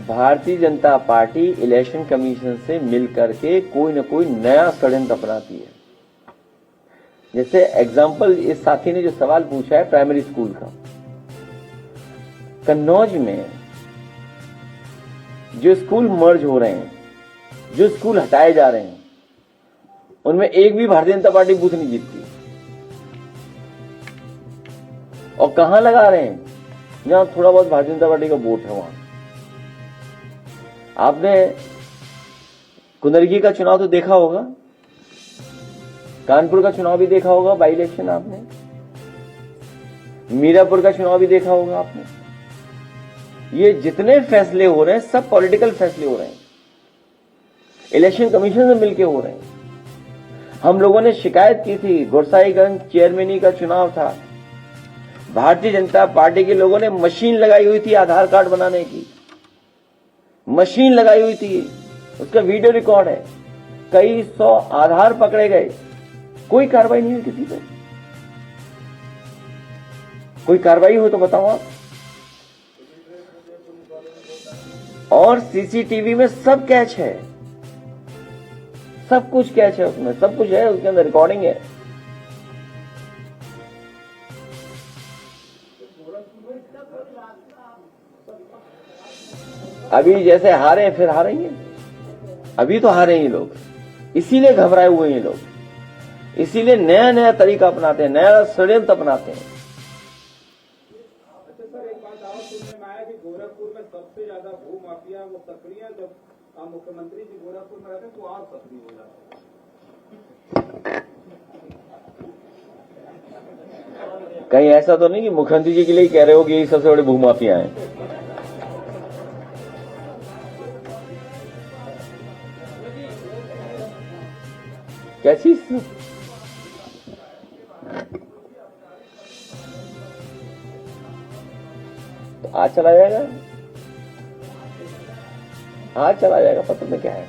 Bharatiya Janata party election commission से मिलकर के कोई न कोई नया षड्यंत्र अपनाती है। जैसे एग्जाम्पल इस साथी ने जो सवाल पूछा है प्राइमरी स्कूल का, कन्नौज में जो स्कूल मर्ज हो रहे हैं, जो स्कूल हटाए जा रहे हैं, उनमें एक भी भारतीय जनता पार्टी बूथ नहीं जीतती। और कहां लगा रहे हैं? जहां थोड़ा बहुत भारतीय जनता पार्टी का वोट है वहां। आपने कुंदरगी का चुनाव तो देखा होगा, कानपुर का चुनाव भी देखा होगा, बाई इलेक्शन आपने, मीरापुर का चुनाव भी देखा होगा आपने। ये जितने फैसले हो रहे हैं सब पॉलिटिकल फैसले हो रहे हैं, इलेक्शन कमीशन से मिलकर हो रहे हैं। हम लोगों ने शिकायत की थी, गोरसाईगंज चेयरमैनी का चुनाव था, भारतीय जनता पार्टी के लोगों ने मशीन लगाई हुई थी आधार कार्ड बनाने की, मशीन लगाई हुई थी, उसका वीडियो रिकॉर्ड है। कई 100 आधार पकड़े गए, कोई कार्रवाई नहीं हुई किसी पे। कोई कार्रवाई हो तो बताओ आप। और सीसीटीवी में सब कैच है, सब कुछ कैच है, उसमें सब कुछ है, उसके अंदर रिकॉर्डिंग है। अभी जैसे हारे फिर हारेंगे, अभी तो हारे ये लोग, इसीलिए घबराए हुए हैं लोग, इसीलिए नया नया तरीका अपनाते हैं, नया षड्यंत्र अपनाते हैं। अच्छा सर, एक बात और सुनने में आया कि गोरखपुर में सबसे ज्यादा भू माफिया वो सक्रिय है। जब मुख्यमंत्री जी गोरखपुर में रहते हैं तो और सक्रिय हो जाते हैं। कहीं ऐसा तो नहीं कि मुख्यमंत्री जी के लिए कह रहे हो कि यही सबसे बड़े भू माफिया हैं? क्या चीज? आज चला जाएगा, आज चला जाएगा, पत्र में क्या है।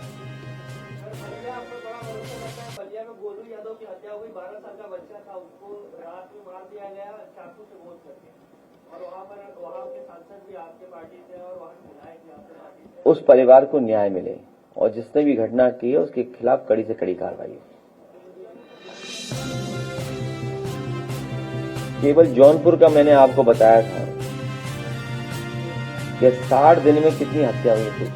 बलिया में गोलू यादव की हत्या हुई, 12 साल का बच्चा था, उसको रात में मार दिया गया चाकू से गोद करके, और वहाँ के सांसद भी आपके पार्टी से और वहाँ के विधायक भी आपके पार्टी से। उस परिवार को न्याय मिले और जिसने भी घटना की है उसके खिलाफ कड़ी से कड़ी कार्रवाई हो। केवल जौनपुर का मैंने आपको बताया था कि 60 दिन में कितनी हत्या हुई थी,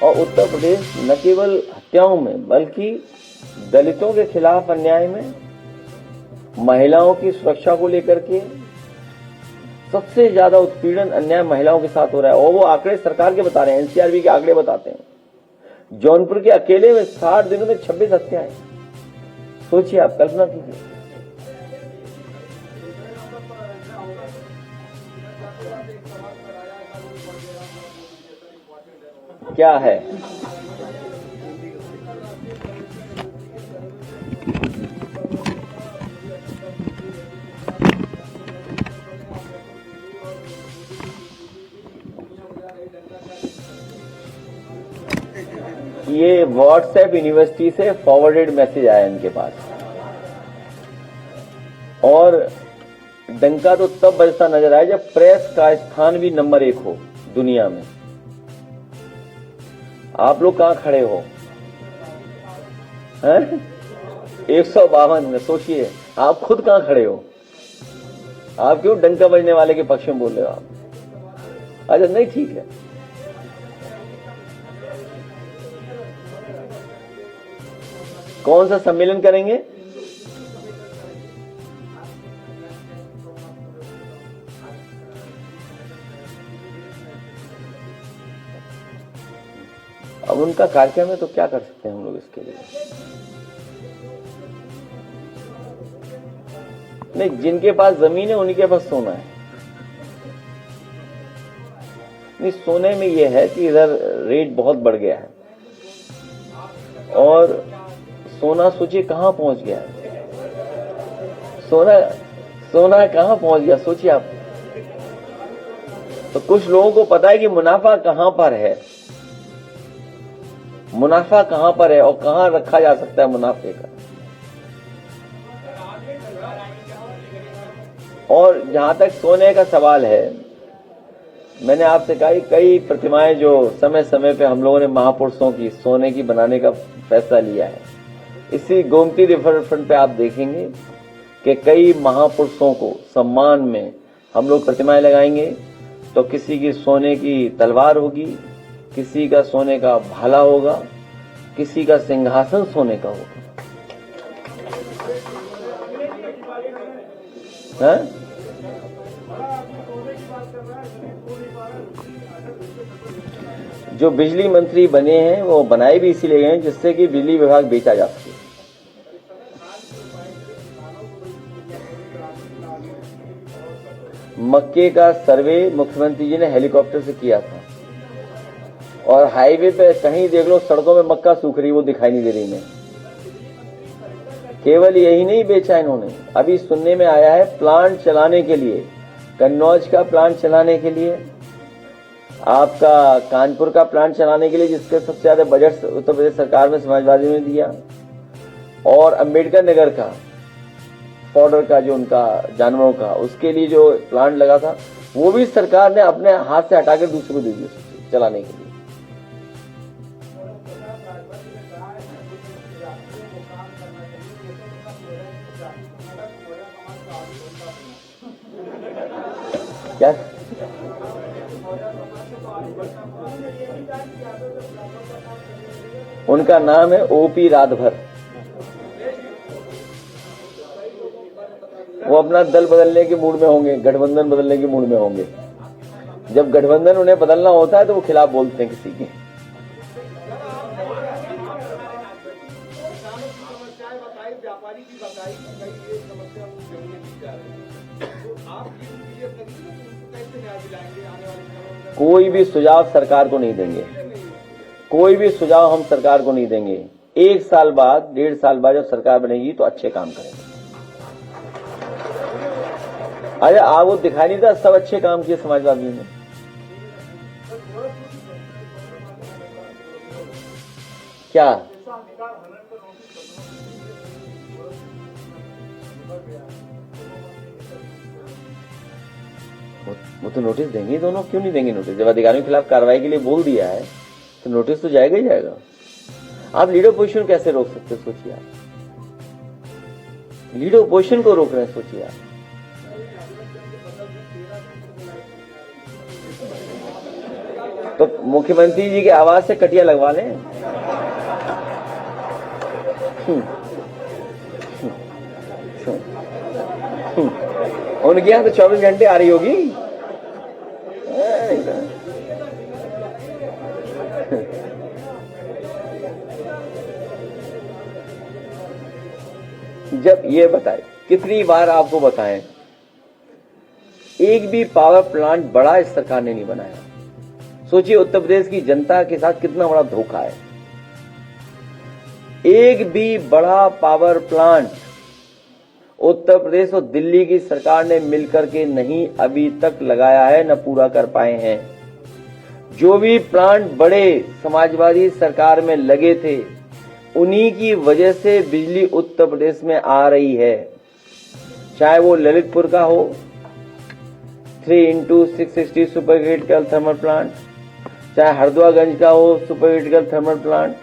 और उत्तर प्रदेश न केवल हत्याओं में बल्कि दलितों के खिलाफ अन्याय में, महिलाओं की सुरक्षा को लेकर के सबसे ज्यादा उत्पीड़न अन्याय महिलाओं के साथ हो रहा है। और वो आंकड़े सरकार के बता रहे हैं, एनसीआरबी के आंकड़े बताते हैं। जौनपुर के अकेले में 60 दिनों में 26 हत्याएं। सोचिए आप, कल्पना कीजिए। क्या है? ये व्हाट्सएप यूनिवर्सिटी से फॉरवर्डेड मैसेज आया इनके पास, और डंका तो तब बजता नजर आया जब प्रेस का स्थान भी नंबर 1 हो दुनिया में। आप लोग कहां खड़े हो? 152 में। सोचिए आप खुद कहां खड़े हो? आप क्यों डंका बजने वाले के पक्ष में बोल रहे हो आप? अच्छा नहीं, ठीक है। कौन सा सम्मेलन करेंगे? अब उनका कार्यक्रम है तो क्या कर सकते हैं हम लोग इसके लिए? नहीं, जिनके पास जमीन है उन्हीं के पास सोना है। नहीं, सोने में यह है कि इधर रेट बहुत बढ़ गया है, और सोना सोचिए कहां पहुंच गया है। सोना कहां पहुंच गया, सोचिए आप। तो कुछ लोगों को पता है कि मुनाफा कहां पर है, मुनाफा कहां पर है और कहां रखा जा सकता है मुनाफे का। और जहां तक सोने का सवाल है, मैंने आपसे कहा कई प्रतिमाएं जो समय समय पे हम लोगों ने महापुरुषों की सोने की बनाने का फैसला लिया है। इसी गोमती रिवर फ्रंट पे आप देखेंगे कि कई महापुरुषों को सम्मान में हम लोग प्रतिमाएं लगाएंगे। तो किसी की सोने की तलवार होगी, किसी का सोने का भाला होगा, किसी का सिंहासन सोने का होगा। है? जो बिजली मंत्री बने हैं वो बनाए भी इसीलिए गए हैं जिससे कि बिजली विभाग बेचा जा सके। मक्के का सर्वे मुख्यमंत्री जी ने हेलीकॉप्टर से किया था, और हाईवे पे कहीं देख लो सड़कों में मक्का सूख रही, वो दिखाई नहीं दे रही। मैं केवल यही नहीं बेचा इन्होंने, अभी सुनने में आया है प्लांट चलाने के लिए, कन्नौज का प्लांट चलाने के लिए, आपका कानपुर का प्लांट चलाने के लिए, जिसके सबसे ज्यादा बजट उत्तर प्रदेश सरकार में समाजवादी ने दिया, और अम्बेडकर नगर का पाउडर का जो उनका जानवरों का, उसके लिए जो प्लांट लगा था वो भी सरकार ने अपने हाथ से हटाकर दूसरों को दे दिया चलाने के लिए। क्या? उनका नाम है ओपी रातभर। वो अपना दल बदलने के मूड में होंगे, गठबंधन बदलने के मूड में होंगे। जब गठबंधन उन्हें बदलना होता है तो वो खिलाफ बोलते हैं किसी के। व्यापारी की बताई कि भाई ये समस्या जमीन की जा रही है, तो आप ये क्लियर करिए ना, तो कैसे न्याय दिलाएंगे आने वाले समय में? कोई भी सुझाव सरकार को नहीं देंगे, कोई भी सुझाव हम सरकार को नहीं देंगे। 1 साल बाद, 1.5 साल बाद जब सरकार बनेगी तो अच्छे काम करेंगे। अरे आप वो दिखाई नहीं था, सब अच्छे काम किए समाजवादियों ने। क्या वो तो नोटिस देंगे दोनों, क्यों नहीं देंगे नोटिस? जब अधिकारियों के खिलाफ कार्रवाई के लिए बोल दिया है तो नोटिस तो जाएगा ही जाएगा। आप लीडर ऑपोजिशन कैसे रोक सकते, सोचिए आप। लीडर ऑपोजिशन को रोक रहे हैं, सोचिए आप। तो मुख्यमंत्री जी की आवाज से कटिया लगवा लें। उनके यहाँ तो 24 घंटे आ रही होगी। जब ये बताए, कितनी बार आपको बताएं, एक भी पावर प्लांट बड़ा इस सरकार ने नहीं बनाया। सोचिए उत्तर प्रदेश की जनता के साथ कितना बड़ा धोखा है। एक भी बड़ा पावर प्लांट उत्तर प्रदेश और दिल्ली की सरकार ने मिलकर के नहीं अभी तक लगाया है, न पूरा कर पाए हैं। जो भी प्लांट बड़े समाजवादी सरकार में लगे थे, उन्हीं की वजह से बिजली उत्तर प्रदेश में आ रही है। चाहे वो ललितपुर का हो 3x660 super critical thermal plant, चाहे हरदोईगंज का हो सुपर क्रिटिकल थर्मल प्लांट,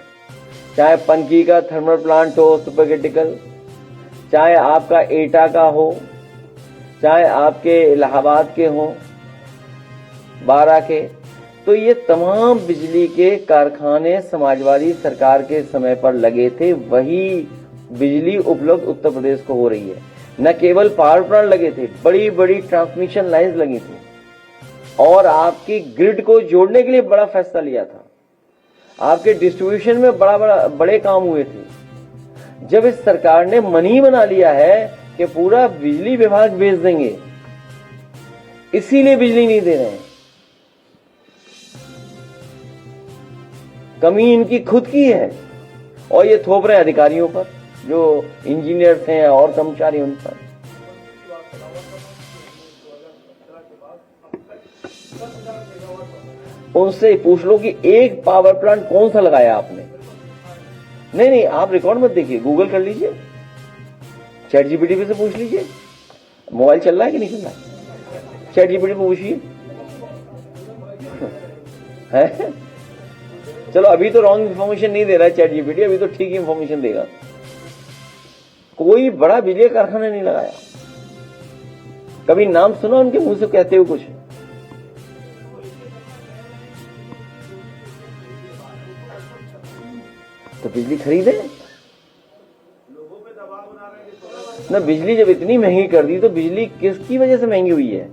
चाहे पनकी का थर्मल प्लांट हो सुपर क्रिटिकल, चाहे आपका एटा का हो, चाहे आपके इलाहाबाद के हो 12 के, तो ये तमाम बिजली के कारखाने समाजवादी सरकार के समय पर लगे थे। वही बिजली उपलब्ध उत्तर प्रदेश को हो रही है। न केवल पावर प्लांट लगे थे, बड़ी बड़ी ट्रांसमिशन लाइंस लगी थी और आपकी ग्रिड को जोड़ने के लिए बड़ा फैसला लिया था। आपके डिस्ट्रीब्यूशन में बड़े काम हुए थे। जब इस सरकार ने मन ही बना लिया है कि पूरा बिजली विभाग बेच देंगे, इसीलिए बिजली नहीं दे रहे हैं। कमी इनकी खुद की है और ये थोप रहे हैं अधिकारियों पर, जो इंजीनियर्स हैं और कर्मचारी उन पर। उनसे पूछ लो कि एक पावर प्लांट कौन सा लगाया आपने। नहीं, आप रिकॉर्ड मत देखिए, गूगल कर लीजिए, चैट जीपीटी पे से पूछ लीजिए। मोबाइल चल रहा है कि नहीं चल रहा है, चैट जीपीटी पे पूछिए। है चलो, अभी तो रॉन्ग इन्फॉर्मेशन नहीं दे रहा है चैट जीपीटी, अभी तो ठीक इन्फॉर्मेशन देगा। कोई बड़ा बिजली कारखाना नहीं लगाया। कभी नाम सुना उनके मुंह से कहते हुए कुछ? तो बिजली खरीदे ना। बिजली जब इतनी महंगी कर दी तो बिजली किसकी वजह से महंगी हुई है?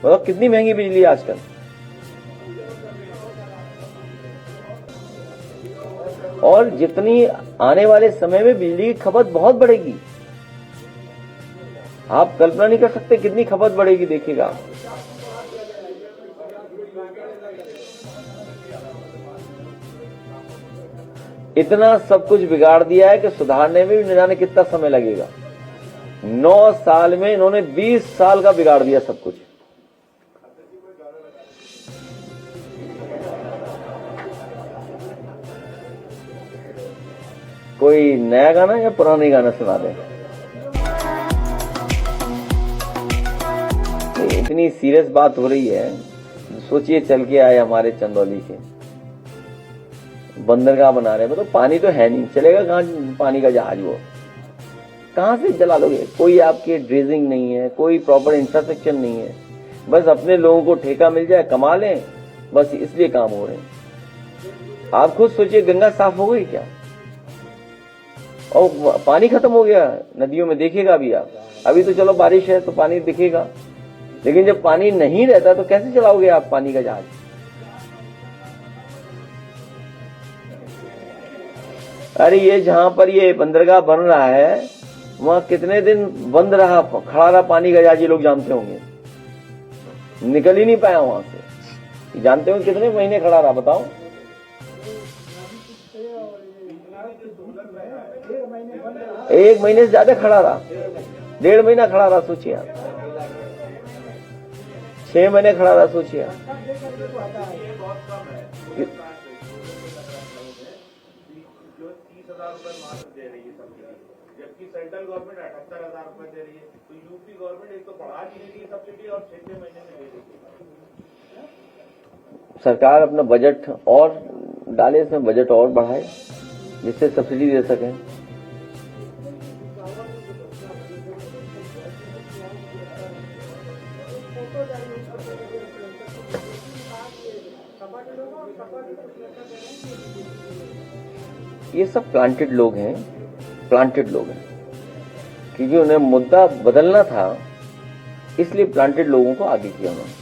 मतलब कितनी महंगी बिजली आजकल। और जितनी आने वाले समय में बिजली की खपत बहुत बढ़ेगी। आप कल्पना नहीं कर सकते कितनी खपत बढ़ेगी, देखिएगा। इतना सब कुछ बिगाड़ दिया है कि सुधारने में भी न जाने कितना समय लगेगा। 9 साल में इन्होंने 20 साल का बिगाड़ दिया सब कुछ। कोई नया गाना या पुराना गाना सुना दे। इतनी सीरियस बात हो रही है। सोचिए, चल के आए हमारे चंदौली के, बंदरगाह बना रहे हैं, मतलब पानी तो है नहीं, चलेगा कहां पानी का जहाज? वो कहां से चला लोगे? कोई आपके ड्रेजिंग नहीं है, कोई प्रॉपर इंफ्रास्ट्रक्चर नहीं है। बस अपने लोगों को ठेका मिल जाए, कमा लें, बस इसलिए काम हो रहे हैं। आप खुद सोचिए, गंगा साफ हो गई क्या? और पानी खत्म हो गया नदियों में, देखिएगा अभी आप। अभी तो चलो बारिश है तो पानी दिखेगा, लेकिन जब पानी नहीं रहता तो कैसे चलाओगे आप पानी का जहाज? अरे ये जहां पर ये बंदरगाह बन रहा है, वहां कितने दिन बंद रहा, खड़ा रहा पानी का जहाज, ये लोग जानते होंगे। निकल ही नहीं पाया वहां से। जानते हो कितने महीने खड़ा रहा, बताओ? 1 महीने से ज्यादा खड़ा रहा, 1.5 महीना खड़ा रहा, सोचिए आप। 6 महीने खड़ा रहा, सोचिए आप। जो 30,000 रुपए मात्र दे रही है सब्सिडी, जबकि सेंट्रल गवर्नमेंट 78,000 रुपए दे रही है, तो यूपी गवर्नमेंट एक तो बढ़ा नहीं रही है सब्सिडी और 6 महीने में दे रही है। सरकार अपना बजट और डाले, इसमें बजट और बढ़ाए जिससे सब्सिडी दे सकें। ये सब प्लांटेड लोग हैं क्योंकि उन्हें मुद्दा बदलना था, इसलिए प्लांटेड लोगों को आगे किया उन्होंने।